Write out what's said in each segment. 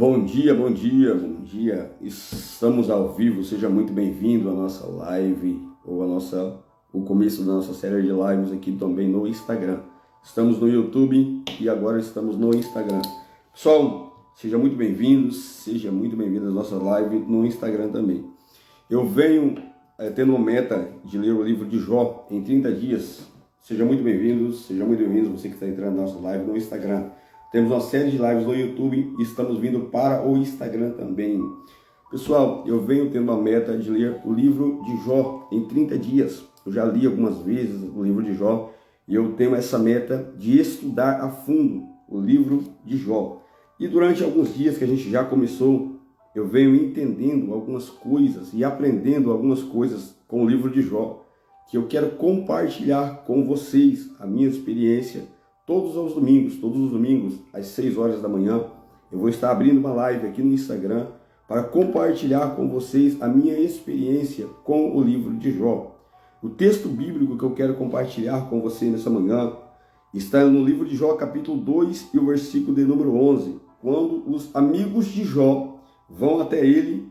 Bom dia, bom dia, bom dia. Estamos ao vivo, seja muito bem-vindo à nossa live ou o começo da nossa série de lives aqui também no Instagram. Estamos no YouTube e agora estamos no Instagram. Pessoal, seja muito bem-vindo à nossa live no Instagram também. Eu venho tendo uma meta de ler o livro de Jó em 30 dias. Seja muito bem-vindo você que está entrando na nossa live no Instagram. Temos uma série de lives no YouTube e estamos vindo para o Instagram também. Pessoal, eu venho tendo uma meta de ler o livro de Jó em 30 dias. Eu já li algumas vezes o livro de Jó e eu tenho essa meta de estudar a fundo o livro de Jó. E durante alguns dias que a gente já começou, eu venho entendendo algumas coisas e aprendendo algumas coisas com o livro de Jó, que eu quero compartilhar com vocês a minha experiência. Todos os domingos, às 6 horas da manhã, eu vou estar abrindo uma live aqui no Instagram para compartilhar com vocês a minha experiência com o livro de Jó. O texto bíblico que eu quero compartilhar com você nessa manhã está no livro de Jó, capítulo 2 e o versículo de número 11, quando os amigos de Jó vão até ele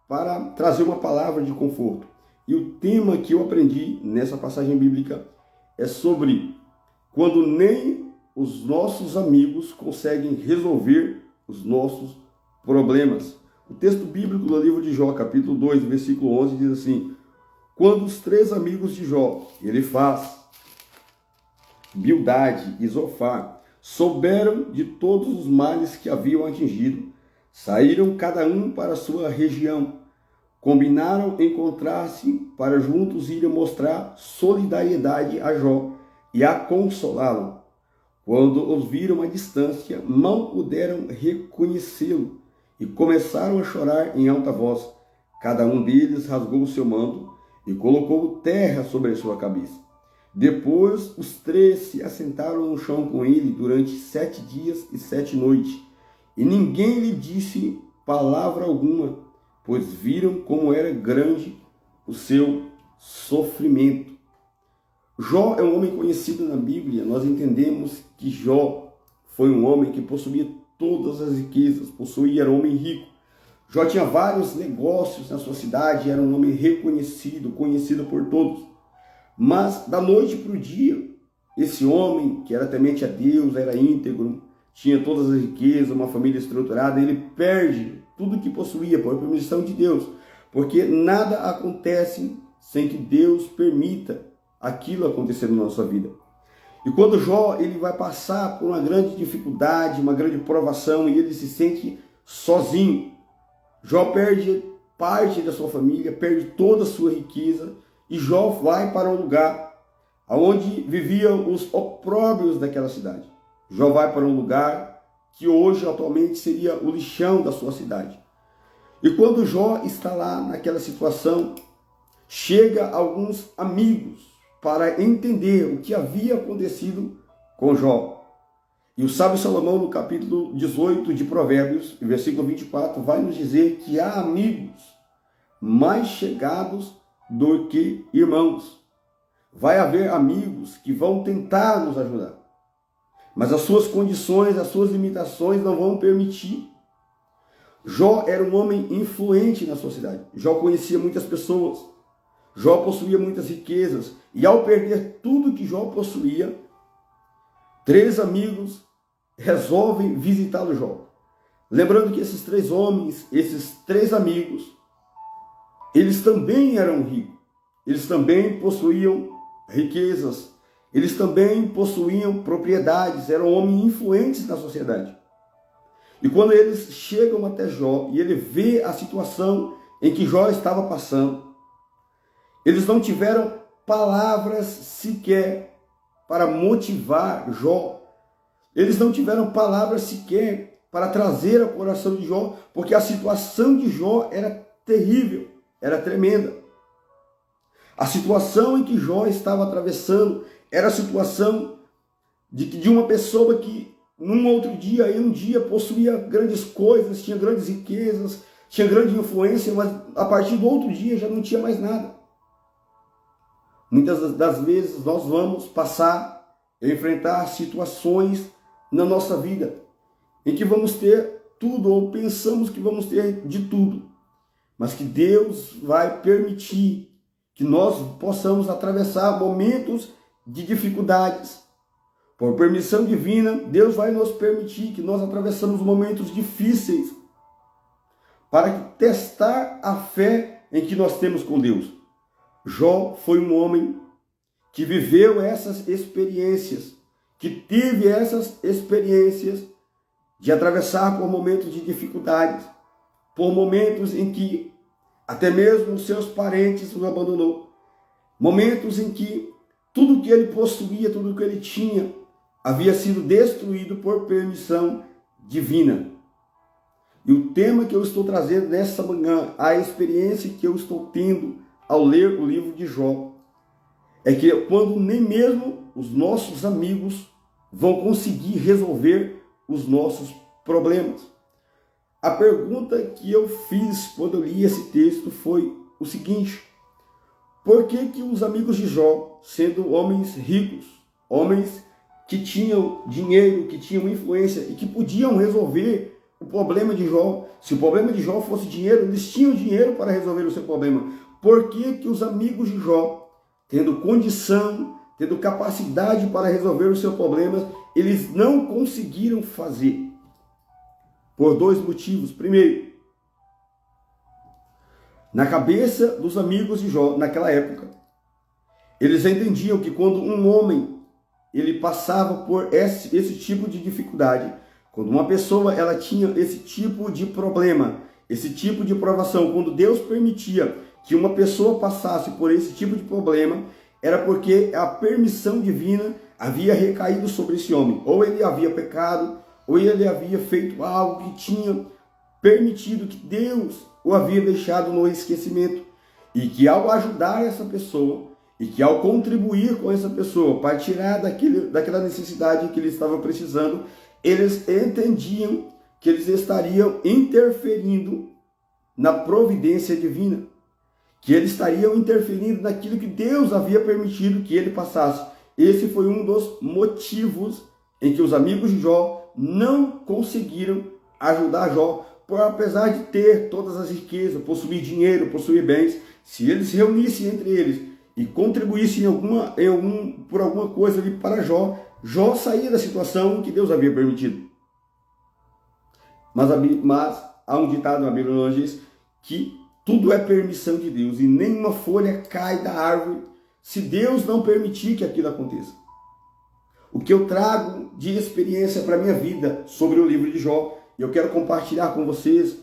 para trazer uma palavra de conforto. E o tema que eu aprendi nessa passagem bíblica é sobre quando nem os nossos amigos conseguem resolver os nossos problemas. O texto bíblico do livro de Jó, capítulo 2, versículo 11, diz assim: quando os 3 amigos de Jó, Elifaz, Bildade e Zofar, souberam de todos os males que haviam atingido, saíram cada um para a sua região, combinaram encontrar-se para juntos irem mostrar solidariedade a Jó e a consolá-lo. Quando os viram à distância, mal puderam reconhecê-lo e começaram a chorar em alta voz. Cada um deles rasgou o seu manto e colocou terra sobre a sua cabeça. Depois os 3 se assentaram no chão com ele durante 7 dias e 7 noites, e ninguém lhe disse palavra alguma, pois viram como era grande o seu sofrimento. Jó é um homem conhecido na Bíblia. Nós entendemos que Jó foi um homem que possuía todas as riquezas, era um homem rico. Jó tinha vários negócios na sua cidade, era um homem reconhecido, conhecido por todos. Mas da noite para o dia, esse homem, que era temente a Deus, era íntegro, tinha todas as riquezas, uma família estruturada, ele perde tudo que possuía por permissão de Deus, porque nada acontece sem que Deus permita aquilo acontecer na nossa vida. E quando Jó ele vai passar por uma grande dificuldade, uma grande provação, e ele se sente sozinho, Jó perde parte da sua família, perde toda a sua riqueza, e Jó vai para um lugar onde viviam os opróbrios daquela cidade. Jó vai para um lugar que hoje atualmente seria o lixão da sua cidade. E quando Jó está lá naquela situação, chega alguns amigos para entender o que havia acontecido com Jó. E o sábio Salomão, no capítulo 18 de Provérbios, versículo 24, vai nos dizer que há amigos mais chegados do que irmãos. Vai haver amigos que vão tentar nos ajudar, mas as suas condições, as suas limitações não vão permitir. Jó era um homem influente na sua cidade. Jó conhecia muitas pessoas. Jó possuía muitas riquezas, e ao perder tudo que Jó possuía, 3 amigos resolvem visitá-lo Jó. Lembrando que esses 3 homens, esses 3 amigos, eles também eram ricos, eles também possuíam riquezas, eles também possuíam propriedades, eram homens influentes na sociedade. E quando eles chegam até Jó e ele vê a situação em que Jó estava passando, eles não tiveram palavras sequer para motivar Jó. Eles não tiveram palavras sequer para trazer ao coração de Jó, porque a situação de Jó era terrível, era tremenda. A situação em que Jó estava atravessando era a situação de uma pessoa que num outro dia, em um dia, possuía grandes coisas, tinha grandes riquezas, tinha grande influência, mas a partir do outro dia já não tinha mais nada. Muitas das vezes nós vamos passar a enfrentar situações na nossa vida em que vamos ter tudo ou pensamos que vamos ter de tudo, mas que Deus vai permitir que nós possamos atravessar momentos de dificuldades. Por permissão divina, Deus vai nos permitir que nós atravessamos momentos difíceis para testar a fé em que nós temos com Deus. Jó foi um homem que viveu essas experiências, que teve essas experiências de atravessar por momentos de dificuldades, por momentos em que até mesmo os seus parentes o abandonou, momentos em que tudo que ele possuía, tudo que ele tinha, havia sido destruído por permissão divina. E o tema que eu estou trazendo nessa manhã, a experiência que eu estou tendo ao ler o livro de Jó, é que quando nem mesmo os nossos amigos vão conseguir resolver os nossos problemas. A pergunta que eu fiz quando eu li esse texto foi o seguinte: por que os amigos de Jó, sendo homens ricos, homens que tinham dinheiro, que tinham influência e que podiam resolver o problema de Jó, se o problema de Jó fosse dinheiro, eles tinham dinheiro para resolver o seu problema, por que os amigos de Jó, tendo condição, tendo capacidade para resolver os seus problemas, eles não conseguiram fazer? Por dois motivos. Primeiro, na cabeça dos amigos de Jó, naquela época, eles entendiam que quando um homem ele passava por esse tipo de dificuldade, quando uma pessoa ela tinha esse tipo de problema, esse tipo de provação, quando Deus permitia que uma pessoa passasse por esse tipo de problema, era porque a permissão divina havia recaído sobre esse homem. Ou ele havia pecado, ou ele havia feito algo que tinha permitido que Deus o havia deixado no esquecimento. E que ao ajudar essa pessoa, e que ao contribuir com essa pessoa para tirar daquela necessidade que ele estava precisando, eles entendiam que eles estariam interferindo na providência divina, que eles estariam interferindo naquilo que Deus havia permitido que ele passasse. Esse foi um dos motivos em que os amigos de Jó não conseguiram ajudar Jó, apesar de ter todas as riquezas, possuir dinheiro, possuir bens. Se eles se reunissem entre eles e contribuíssem por alguma coisa ali para Jó, Jó saía da situação que Deus havia permitido. Mas há um ditado na Bíblia onde diz que tudo é permissão de Deus e nenhuma folha cai da árvore se Deus não permitir que aquilo aconteça. O que eu trago de experiência para a minha vida sobre o livro de Jó, eu quero compartilhar com vocês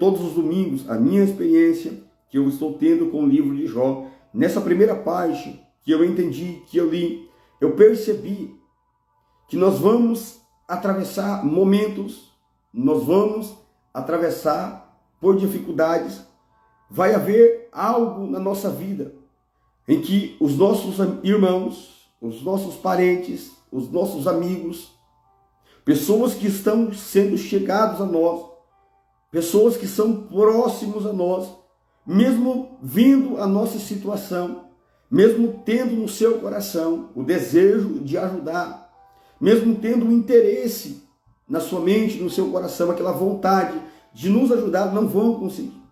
todos os domingos a minha experiência que eu estou tendo com o livro de Jó. Nessa primeira parte que eu entendi, que eu li, eu percebi que nós vamos atravessar momentos, nós vamos atravessar por dificuldades. Vai haver algo na nossa vida em que os nossos irmãos, os nossos parentes, os nossos amigos, pessoas que estão sendo chegados a nós, pessoas que são próximos a nós, mesmo vendo a nossa situação, mesmo tendo no seu coração o desejo de ajudar, mesmo tendo o interesse na sua mente, no seu coração, aquela vontade de nos ajudar, não vão conseguir.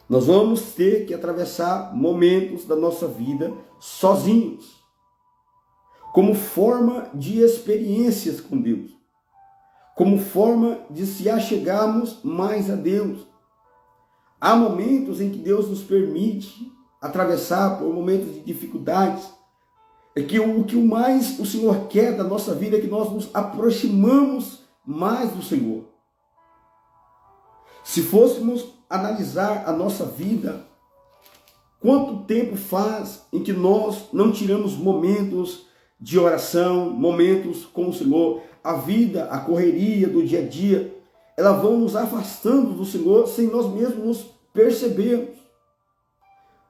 Nós vamos ter que atravessar momentos da nossa vida sozinhos, como forma de experiências com Deus, como forma de se achegarmos mais a Deus. Há momentos em que Deus nos permite atravessar por momentos de dificuldades. É que o que mais o Senhor quer da nossa vida é que nós nos aproximamos mais do Senhor. Se fôssemos analisar a nossa vida, quanto tempo faz em que nós não tiramos momentos de oração, momentos com o Senhor? A vida, a correria do dia a dia, elas vão nos afastando do Senhor sem nós mesmos nos percebermos.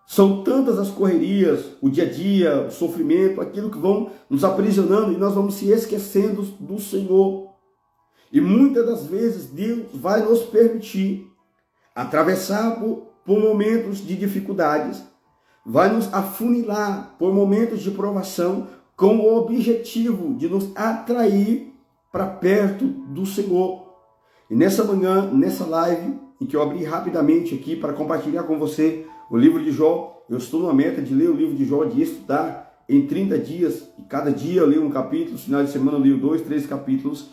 São tantas as correrias, o dia a dia, o sofrimento, aquilo que vão nos aprisionando e nós vamos se esquecendo do Senhor. E muitas das vezes Deus vai nos permitir atravessar por momentos de dificuldades, vai nos afunilar por momentos de provação com o objetivo de nos atrair para perto do Senhor. E nessa manhã, nessa live, em que eu abri rapidamente aqui para compartilhar com você o livro de Jó, eu estou numa meta de ler o livro de Jó, de estudar em 30 dias, e cada dia eu leio um capítulo, no final de semana eu leio 2, 3 capítulos,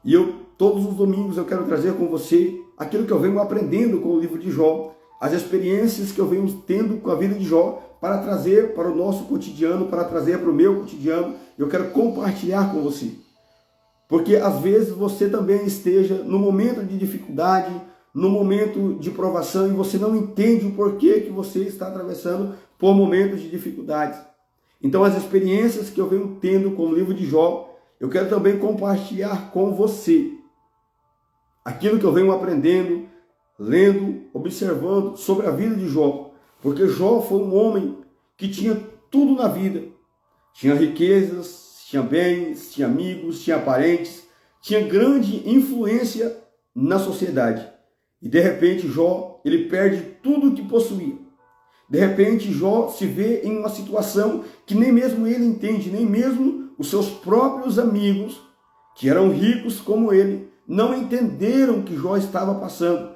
e todos os domingos eu quero trazer com você aquilo que eu venho aprendendo com o livro de Jó, as experiências que eu venho tendo com a vida de Jó, para trazer para o nosso cotidiano, para trazer para o meu cotidiano, eu quero compartilhar com você. Porque às vezes você também esteja no momento de dificuldade, no momento de provação, e você não entende o porquê que você está atravessando por momentos de dificuldades. Então as experiências que eu venho tendo com o livro de Jó, eu quero também compartilhar com você. Aquilo que eu venho aprendendo, lendo, observando sobre a vida de Jó. Porque Jó foi um homem que tinha tudo na vida. Tinha riquezas, tinha bens, tinha amigos, tinha parentes, tinha grande influência na sociedade. E de repente Jó, ele perde tudo o que possuía. De repente Jó se vê em uma situação que nem mesmo ele entende, nem mesmo os seus próprios amigos, que eram ricos como ele, não entenderam o que Jó estava passando.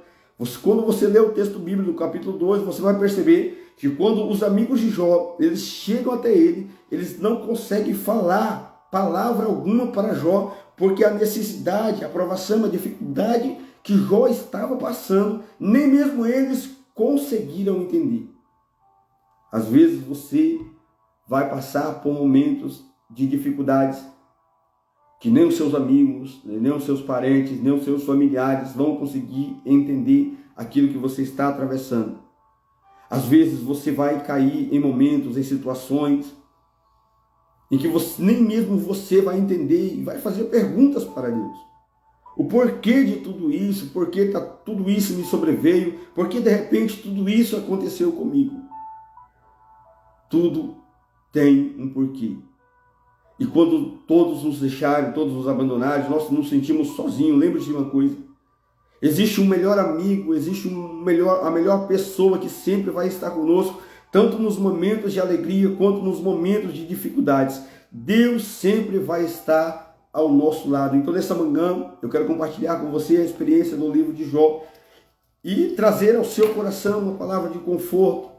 Quando você lê o texto bíblico do capítulo 2, você vai perceber que quando os amigos de Jó, eles chegam até ele, eles não conseguem falar palavra alguma para Jó, porque a necessidade, a provação, a dificuldade que Jó estava passando, nem mesmo eles conseguiram entender. Às vezes você vai passar por momentos de dificuldades que nem os seus amigos, nem os seus parentes, nem os seus familiares vão conseguir entender aquilo que você está atravessando. Às vezes você vai cair em momentos, em situações, em que nem mesmo você vai entender e vai fazer perguntas para Deus. O porquê de tudo isso, por que tudo isso me sobreveio, por que de repente tudo isso aconteceu comigo. Tudo tem um porquê. E quando todos nos deixarem, todos nos abandonarem, nós nos sentimos sozinhos. Lembre-se de uma coisa. Existe um melhor amigo, existe a melhor pessoa que sempre vai estar conosco, tanto nos momentos de alegria quanto nos momentos de dificuldades. Deus sempre vai estar ao nosso lado. Então, nessa manhã, eu quero compartilhar com você a experiência do livro de Jó e trazer ao seu coração uma palavra de conforto.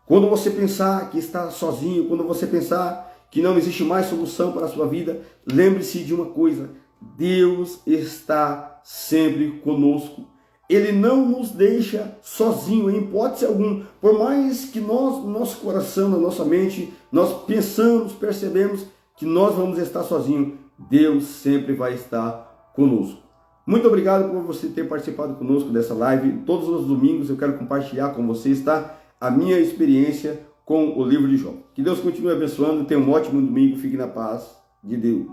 Quando você pensar que está sozinho, quando você pensar que não existe mais solução para a sua vida, lembre-se de uma coisa: Deus está sempre conosco. Ele não nos deixa sozinho, em hipótese alguma. Por mais que nós, no nosso coração, na nossa mente, nós pensamos, percebemos que nós vamos estar sozinhos, Deus sempre vai estar conosco. Muito obrigado por você ter participado conosco dessa live. Todos os domingos eu quero compartilhar com vocês, tá? A minha experiência com o livro de Jó. Que Deus continue abençoando. Tenha um ótimo domingo. Fique na paz de Deus.